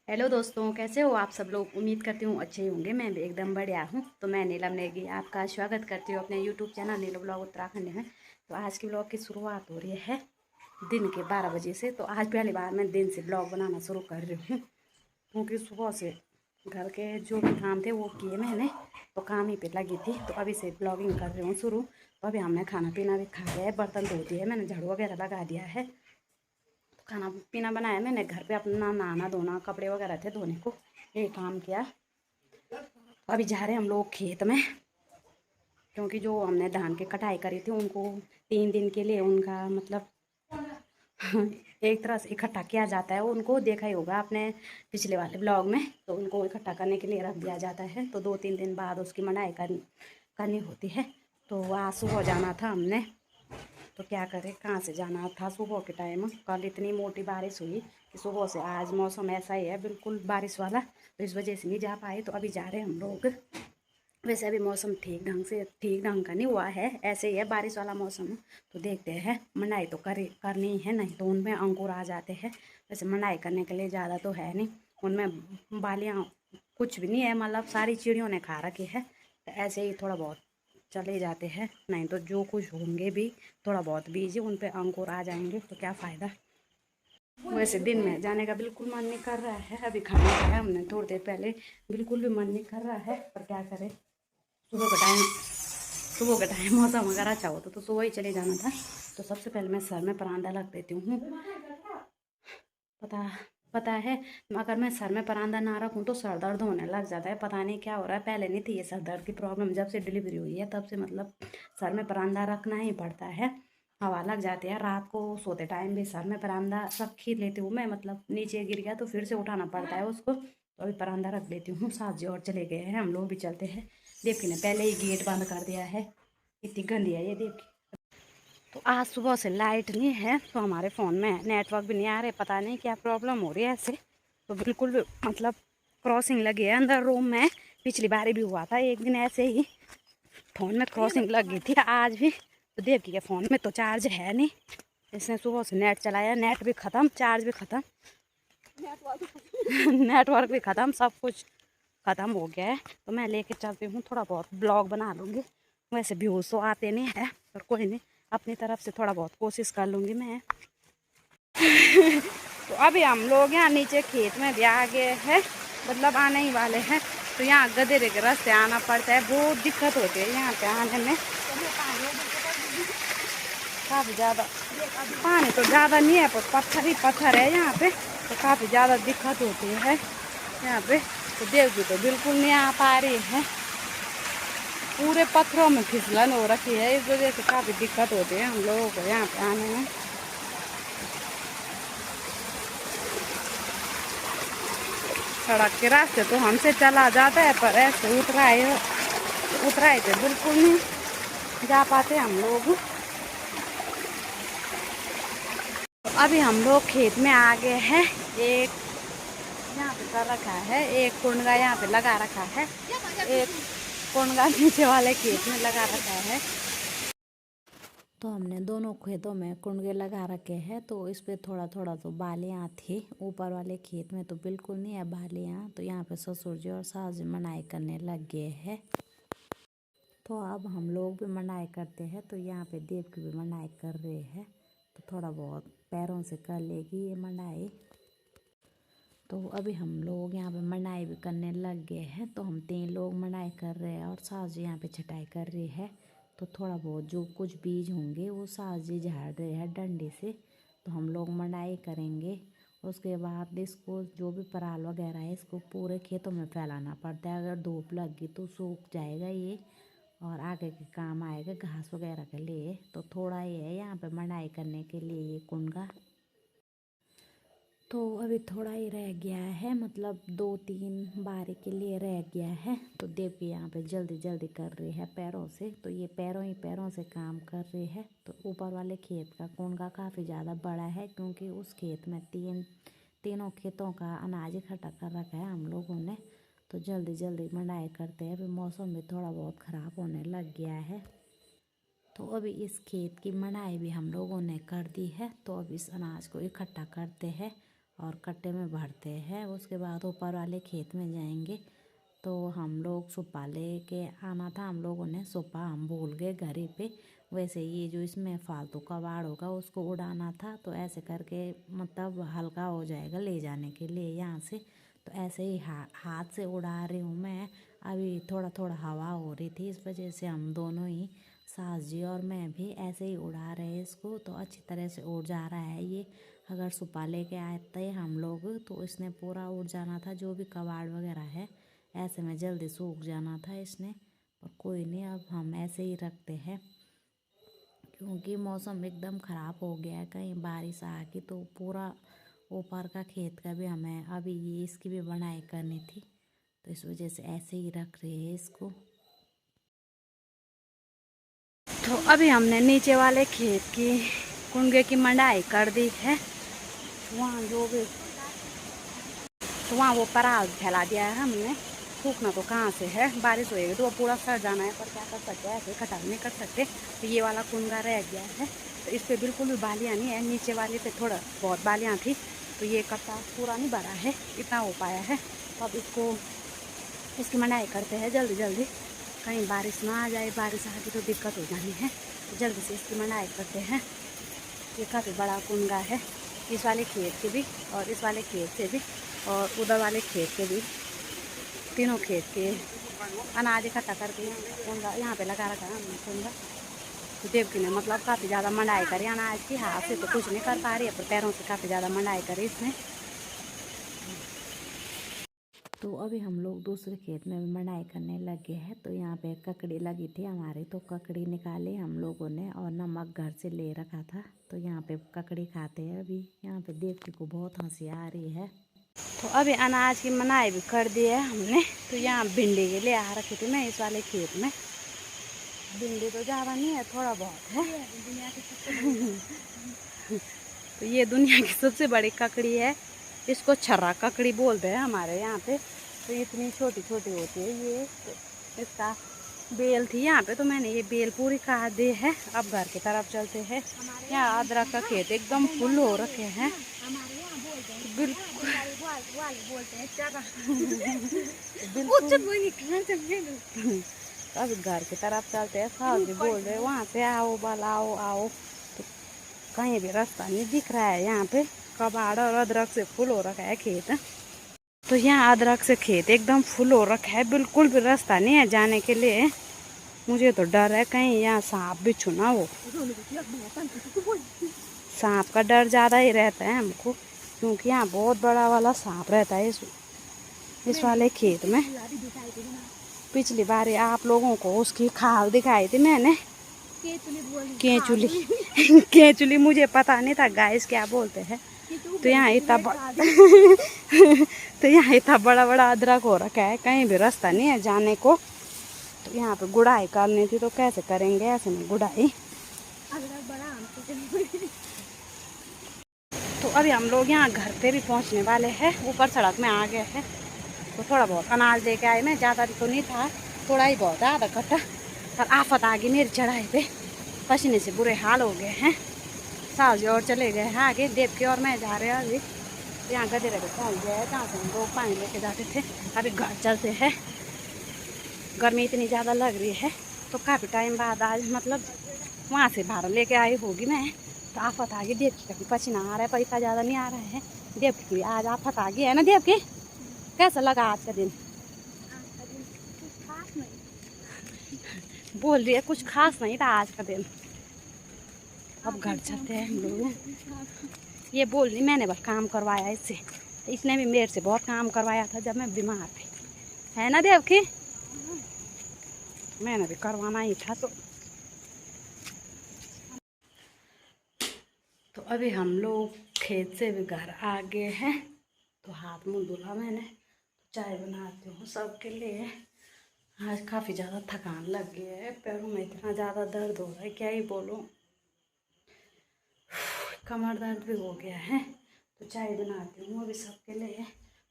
Hello दोस्तों, कैसे हो आप सब लोग। उम्मीद करती हूँ अच्छे ही होंगे। मैं भी एकदम बढ़िया हूँ। तो मैं नीलम नेगी आपका स्वागत करती हूँ अपने यूट्यूब चैनल नीलम ब्लॉग उत्तराखंड में। तो आज की ब्लॉग की शुरुआत हो रही है दिन के 12 बजे से। तो आज पहली बार मैं दिन से ब्लॉग बनाना शुरू कर रही हूँ, क्योंकि सुबह से घर के जो भी काम थे वो किए मैंने, तो काम ही पे लगी थी। तो अभी से ब्लॉगिंग कर रही हूँ शुरू। तो अभी हमने खाना पीना भी खा लिया है, बर्तन धो दिए है, मैंने झाड़ू वगैरह लगा दिया है। खाना पीना बनाया मैंने, घर पे अपना नहाना धोना कपड़े वगैरह थे धोने को, ये काम किया। अभी जा रहे हैं हम लोग खेत में, क्योंकि जो हमने धान की कटाई करी थी उनको 3 दिन के लिए उनका मतलब एक तरह से इकट्ठा किया जाता है। उनको देखा ही होगा आपने पिछले वाले ब्लॉग में। तो उनको इकट्ठा करने के लिए रख दिया जाता है, तो 2-3 दिन बाद उसकी मनाई करनी होती है। तो आज सुबह जाना था हमने, तो क्या करें, कहाँ से जाना था सुबह के टाइम। कल इतनी मोटी बारिश हुई कि सुबह से आज मौसम ऐसा ही है बिल्कुल बारिश वाला, तो इस वजह से नहीं जा पाए। तो अभी जा रहे हैं हम लोग। वैसे अभी मौसम ठीक ढंग का नहीं हुआ है, ऐसे ही है बारिश वाला मौसम। तो देखते हैं, मंडाई तो करनी ही है, नहीं तो उनमें अंकुर आ जाते हैं। वैसे मंडाई करने के लिए ज़्यादा तो है नहीं, उनमें बालियाँ कुछ भी नहीं है, मतलब सारी चिड़ियों ने खा रखी है। तो ऐसे ही थोड़ा बहुत चले जाते हैं, नहीं तो जो कुछ होंगे भी थोड़ा बहुत बीज उन पे अंकुर आ जाएंगे तो क्या फ़ायदा। वैसे दिन में जाने का बिल्कुल मन नहीं कर रहा है। अभी खाना खाया हमने थोड़ी देर पहले, बिल्कुल भी मन नहीं कर रहा है, पर क्या करें। सुबह का टाइम सुबह का टाइम मौसम अगर अच्छा होता तो सुबह ही चले जाना था। तो सबसे पहले मैं सर में परांदा रख देती हूँ। पता पता है, अगर मैं सर में परांदा ना रखूँ तो सर दर्द होने लग जाता है। पता नहीं क्या हो रहा है, पहले नहीं थी ये सर दर्द की प्रॉब्लम, जब से डिलीवरी हुई है तब से मतलब सर में परांदा रखना ही पड़ता है। हवा लग जाती है, रात को सोते टाइम भी सर में परांदा रख ही लेती हूँ मैं, मतलब नीचे गिर गया तो फिर से उठाना पड़ता है उसको। तो अभी परांदा रख देती हूँ। सास जी और चले गए हैं, हम लोग भी चलते हैं। देवकी ने पहले ही गेट बंद कर दिया है, इतनी गंदी है ये देवकी। तो आज सुबह से लाइट नहीं है, तो हमारे फ़ोन में नेटवर्क भी नहीं आ रहे, पता नहीं क्या प्रॉब्लम हो रही है ऐसे। तो बिल्कुल भी मतलब क्रॉसिंग लगी है अंदर रूम में। पिछली बार भी हुआ था एक दिन ऐसे ही, फ़ोन में क्रॉसिंग लगी थी आज भी। तो देवकी के फ़ोन में तो चार्ज है नहीं, इसने सुबह से नेट चलाया, नेट भी ख़त्म, चार्ज भी ख़त्म, नेटवर्क भी ख़त्म, सब कुछ ख़त्म हो गया है। तो मैं लेके चलती हूँ, थोड़ा बहुत ब्लॉग बना लूँगी। वैसे व्यूज़ तो आते नहीं है, पर कोई नहीं, अपनी तरफ से थोड़ा बहुत कोशिश कर लूँगी मैं। तो अभी हम लोग यहाँ नीचे खेत में भी आ गए हैं, मतलब आने ही वाले हैं। तो यहाँ गधेरे के रास्ते आना पड़ता है, बहुत दिक्कत होती है यहाँ पे आने में। काफ़ी ज़्यादा पानी तो ज़्यादा नहीं है, पर पत्थर ही पत्थर है यहाँ पे, तो काफ़ी ज़्यादा दिक्कत होती है यहाँ पे। तो देवकी तो बिल्कुल नहीं आ पा रही है, पूरे पत्थरों में फिसलन हो रखी है, इस वजह से काफ़ी दिक्कत होती है हम लोगों को यहाँ पे आने में। सड़क के रास्ते तो हमसे चला जाता है, पर ऐसे उतराई पे बिल्कुल नहीं जा पाते हम लोग। तो अभी हम लोग खेत में आ गए हैं। एक यहाँ पे कर रखा है, एक कुंडगा यहाँ पे लगा रखा है, एक कुंडगा नीचे वाले खेत में लगा रखा है। तो हमने दोनों खेतों में कुंडगे लगा रखे हैं, तो इस पे थोड़ा थोड़ा तो बालियाँ थी। ऊपर वाले खेत में तो बिल्कुल नहीं है बालियाँ। तो यहाँ पे ससुर जी और सास जी मनाई करने लग गए हैं। तो अब हम लोग भी मनाई करते हैं। तो यहाँ पे देव की भी मनाई कर रहे हैं, तो थोड़ा बहुत पैरों से कर लेगी ये मनाई। तो अभी हम लोग यहाँ पे मनाई भी करने लग गए हैं। तो हम 3 लोग मनाई कर रहे हैं और सास जी यहाँ पे छटाई कर रही है। तो थोड़ा बहुत जो कुछ बीज होंगे वो सास जी झाड़ रहे हैं डंडे से। तो हम लोग मनाई करेंगे। उसके बाद इसको जो भी पराल वगैरह है इसको पूरे खेतों में फैलाना पड़ता है, अगर धूप लग गई तो सूख जाएगा ये और आगे के काम आएगा घास वगैरह के लिए। तो थोड़ा ये है यहाँ पे मनाई करने के लिए ये कुंडा। तो अभी थोड़ा ही रह गया है, मतलब 2-3 बारी के लिए रह गया है। तो देवकी यहाँ पे जल्दी जल्दी कर रही है पैरों से, तो ये पैरों ही पैरों से काम कर रही है। तो ऊपर वाले खेत का कुंडा काफ़ी ज़्यादा बड़ा है, क्योंकि उस खेत में तीनों खेतों का अनाज इकट्ठा कर रखा है हम लोगों ने। तो जल्दी जल्दी मढ़ाई करते हैं, अभी मौसम भी थोड़ा बहुत ख़राब होने लग गया है। तो अभी इस खेत की मढ़ाई भी हम लोगों ने कर दी है। तो अब इस अनाज को इकट्ठा करते हैं और कट्टे में भरते हैं। उसके बाद ऊपर वाले खेत में जाएंगे। तो हम लोग सुपा ले के आना था, हम लोगों ने सुपा हम भूल गए घर ही पे। वैसे ये जो इसमें फालतू कबाड़ होगा उसको उड़ाना था, तो ऐसे करके मतलब हल्का हो जाएगा ले जाने के लिए यहाँ से। तो ऐसे ही हाथ से उड़ा रही हूँ मैं। अभी थोड़ा थोड़ा हवा हो रही थी, इस वजह से हम दोनों ही, सास जी और मैं भी ऐसे ही उड़ा रहे हैं इसको। तो अच्छी तरह से उड़ जा रहा है ये। अगर सुपा लेके आए थे हम लोग तो इसने पूरा उड़ जाना था, जो भी कबाड़ वगैरह है ऐसे में जल्दी सूख जाना था इसने। पर कोई नहीं, अब हम ऐसे ही रखते हैं क्योंकि मौसम एकदम ख़राब हो गया है। कहीं बारिश आ गई तो पूरा ऊपर का खेत का भी हमें अभी ये इसकी भी बनाई करनी थी, तो इस वजह से ऐसे ही रख रहे हैं इसको। तो अभी हमने नीचे वाले खेत की कुंगे की मंडाई कर दी है। वहाँ जो भी तो वहाँ वो पराल फैला दिया है हमने। सूखना तो कहाँ से है, बारिश होएगी तो वो पूरा सड़ जाना है, पर क्या कर सकते हैं, ऐसे कटाई नहीं कर सकते। तो ये वाला कुंगा रह गया है, तो इस पर बिल्कुल भी बालियाँ नहीं है। नीचे वाले पे थोड़ा बहुत बालियाँ थी, तो ये कट्टा पूरा नहीं भरा है, इतना हो पाया है। तो अब इसकी मनाई करते हैं जल्दी जल्दी, कहीं बारिश ना आ जाए। बारिश आ गई तो दिक्कत हो जानी है, तो जल्दी से इसकी मनाई करते हैं। ये काफ़ी बड़ा कुंगा है, इस वाले खेत के भी और इस वाले खेत से भी और उधर वाले खेत के भी, तीनों खेत के अनाज इकट्ठा करके कुंगा यहाँ पे लगा रखा है हमने कुंगा। तो देवकी ने मतलब काफ़ी ज़्यादा मंडाई करी अनाज की। हाथ से तो कुछ नहीं कर पा रही है, पर पैरों से काफ़ी ज़्यादा मंडाई करी इसने। तो अभी हम लोग दूसरे खेत में मड़ाई करने लगे हैं। तो यहाँ पे ककड़ी लगी थी हमारी, तो ककड़ी निकाली हम लोगों ने और नमक घर से ले रखा था। तो यहाँ पे ककड़ी खाते हैं अभी। यहाँ पे देवकी को बहुत हंसी आ रही है। तो अभी अनाज की मनाई भी कर दी है हमने। तो यहाँ भिंडी के लिए आ रखी थी मैं इस वाले खेत में। भिंडी तो ज़्यादा नहीं है, थोड़ा बहुत है। तो ये दुनिया की सबसे बड़ी ककड़ी है, इसको छर्रा ककड़ी बोलते हैं हमारे यहाँ पे। तो इतनी छोटी छोटी होती है ये। तो इसका बेल थी यहाँ पे, तो मैंने ये बेल पूरी काट दी है। अब घर की तरफ चलते हैं। यहाँ अदरक का खेत एकदम फुल हो रखे हैं, बिल्कुल अब घर की तरफ चलते हैं। साहब जी बोल रहे वहाँ से आओ, बल आओ आओ। तो कहीं भी रास्ता नहीं दिख रहा है। यहाँ पे कबाड़ और अदरक से फुल हो रखा है खेत। तो यहाँ अदरक से खेत एकदम फुल हो रखा है, बिल्कुल भी रास्ता नहीं है जाने के लिए। मुझे तो डर है कहीं यहाँ सांप बिच्छू ना हो। सांप का डर ज़्यादा ही रहता है हमको, क्योंकि यहाँ बहुत बड़ा वाला सांप रहता है इस वाले खेत में। पिछली बार आप लोगों को उसकी खाल दिखाई थी मैंने, केचुली। केचुली मुझे पता नहीं था गाइस क्या बोलते हैं। तो यहाँ इतना तो यहाँ इतना बड़ा बड़ा अदरक हो रखा है, कहीं भी रास्ता नहीं है जाने को। तो यहाँ पे गुड़ाई करनी थी, तो कैसे करेंगे ऐसे में गुड़ाई। तो अभी हम लोग यहाँ घर पे भी पहुँचने वाले हैं, ऊपर सड़क में आ गए हैं। तो थोड़ा बहुत अनाज लेके आए मैं, ज़्यादा तो नहीं था, थोड़ा ही बहुत है, आधा कट्टा। पर आफत आ गई मेरी चढ़ाई पे, पसीने से बुरे हाल हो गए हैं। साहब जी और चले गए हैं आगे, देवकी और मैं जा रहे हैं अभी। यहाँ गधेरे पे पहुँच गए हैं जहाँ से हम लोग पानी लेके जाते थे। अभी घर चलते हैं, गर्मी इतनी ज़्यादा लग रही है। तो काफ़ी टाइम बाद आज मतलब वहाँ से भाड़ा लेके आई होगी मैं। तो आफत आ गई, देवकी का भी पसीना आ रहा है, पर इतना ज़्यादा नहीं आ रहा है। देवकी की आज आफत आ गई है ना देवकी? कैसा लगा आज का दिन? बोल रही है कुछ खास नहीं था आज का दिन। अब घर चलते हैं हम लोग। ये बोल रही मैंने बस काम करवाया इससे, इसने भी मेरे से बहुत काम करवाया था जब मैं बीमार थी, है ना देवकी? मैंने भी करवाना ही था। तो अभी हम लोग खेत से भी घर आ गए हैं। तो हाथ मुँह धुला मैंने, चाय बनाती हूँ सबके लिए। आज काफ़ी ज़्यादा थकान लग गई है, पैरों में इतना ज़्यादा दर्द हो रहा है क्या ही बोलूँ, कमर दर्द भी हो गया है। तो चाय बनाती हूँ अभी सबके लिए।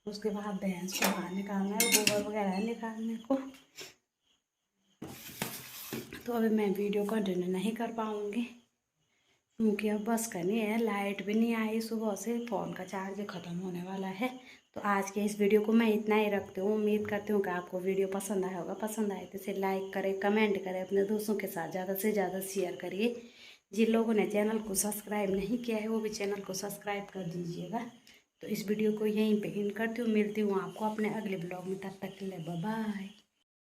उसके बाद भैंस को बाहर निकालना है, गोबर वगैरह निकालने को। तो अभी मैं वीडियो कंटिन्यू नहीं कर पाऊँगी क्योंकि अब बस करनी है, लाइट भी नहीं आई सुबह से, फ़ोन का चार्ज ख़त्म होने वाला है। तो आज के इस वीडियो को मैं इतना ही रखती हूँ। उम्मीद करती हूँ कि आपको वीडियो पसंद आया होगा। पसंद आए तो इसे लाइक करें, कमेंट करें, अपने दोस्तों के साथ ज़्यादा से ज़्यादा शेयर करिए। जिन लोगों ने चैनल को सब्सक्राइब नहीं किया है वो भी चैनल को सब्सक्राइब कर दीजिएगा। तो इस वीडियो को यहीं पे एंड करती हूँ। मिलती हूँ आपको अपने अगले ब्लॉग में, तब तक के लिए बाय बाय।